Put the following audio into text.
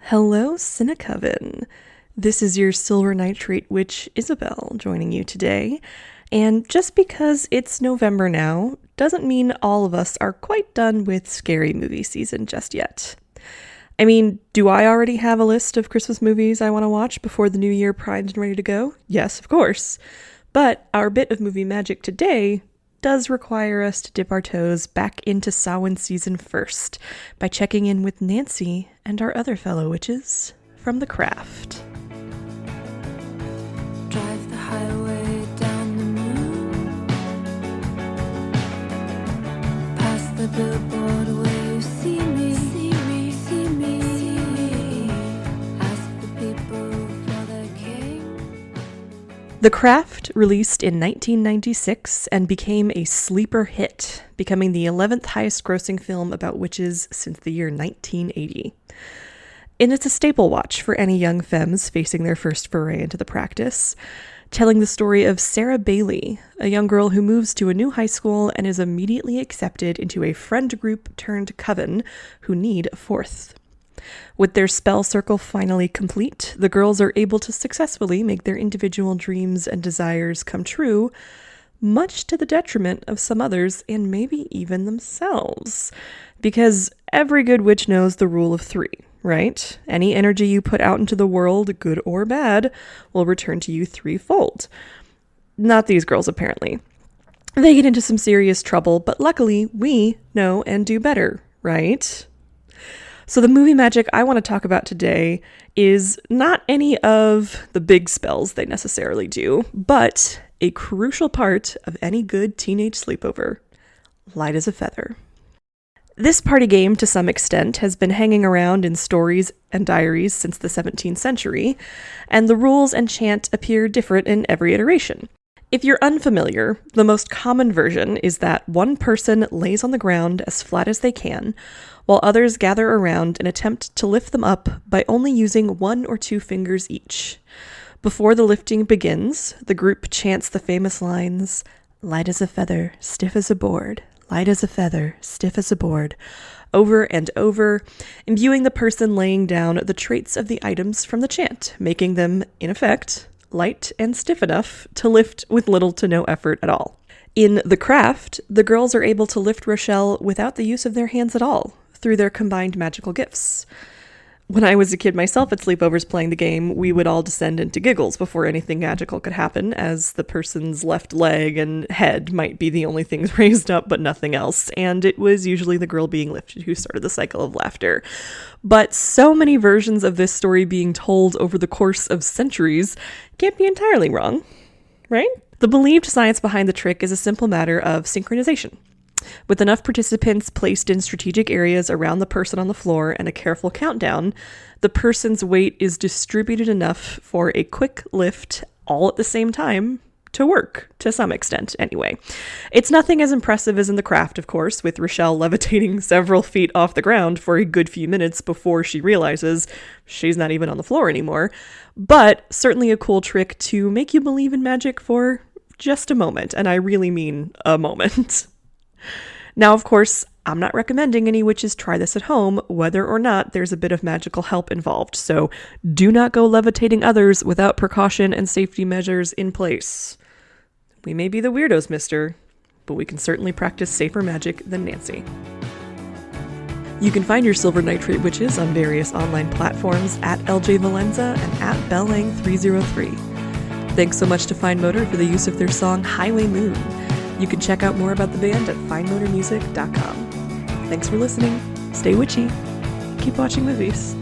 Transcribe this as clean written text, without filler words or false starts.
Hello, Cinecoven. This is your Silver Nitrate Witch, Isabelle, joining you today. And just because it's November now, doesn't mean all of us are quite done with scary movie season just yet. I mean, do I already have a list of Christmas movies I want to watch before the new year primed and ready to go? Yes, of course. But our bit of movie magic today does require us to dip our toes back into Samhain season first by checking in with Nancy and our other fellow witches from The Craft. Drive the highway down the moon, past the billboard where you see me, ask the people for their king. The Craft released in 1996 and became a sleeper hit, becoming the 11th highest grossing film about witches since the year 1980. And it's a staple watch for any young femmes facing their first foray into the practice, telling the story of Sarah Bailey, a young girl who moves to a new high school and is immediately accepted into a friend group turned coven who need a fourth. With their spell circle finally complete, the girls are able to successfully make their individual dreams and desires come true, much to the detriment of some others and maybe even themselves. Because every good witch knows the rule of three, right? Any energy you put out into the world, good or bad, will return to you threefold. Not these girls, apparently. They get into some serious trouble, but luckily we know and do better, right? So the movie magic I want to talk about today is not any of the big spells they necessarily do, but a crucial part of any good teenage sleepover: light as a feather. This party game, to some extent, has been hanging around in stories and diaries since the 17th century, and the rules and chant appear different in every iteration. If you're unfamiliar, the most common version is that one person lays on the ground as flat as they can, while others gather around and attempt to lift them up by only using 1 or 2 fingers each. Before the lifting begins, the group chants the famous lines, "Light as a feather, stiff as a board, light as a feather, stiff as a board," over and over, imbuing the person laying down the traits of the items from the chant, making them, in effect, light and stiff enough to lift with little to no effort at all. In The Craft, the girls are able to lift Rochelle without the use of their hands at all, through their combined magical gifts. When I was a kid myself at sleepovers playing the game, we would all descend into giggles before anything magical could happen, as the person's left leg and head might be the only things raised up but nothing else, and it was usually the girl being lifted who started the cycle of laughter. But so many versions of this story being told over the course of centuries can't be entirely wrong, right? The believed science behind the trick is a simple matter of synchronization. With enough participants placed in strategic areas around the person on the floor and a careful countdown, the person's weight is distributed enough for a quick lift all at the same time to work, to some extent anyway. It's nothing as impressive as in The Craft, of course, with Rochelle levitating several feet off the ground for a good few minutes before she realizes she's not even on the floor anymore, but certainly a cool trick to make you believe in magic for just a moment, and I really mean a moment. Now, of course, I'm not recommending any witches try this at home, whether or not there's a bit of magical help involved, so do not go levitating others without precaution and safety measures in place. We may be the weirdos, mister, but we can certainly practice safer magic than Nancy. You can find your Silver Nitrate Witches on various online platforms at LJ Valenza and at Bellang303. Thanks so much to Fine Motor for the use of their song Highway Moon. You can check out more about the band at finemotormusic.com. Thanks for listening. Stay witchy. Keep watching movies.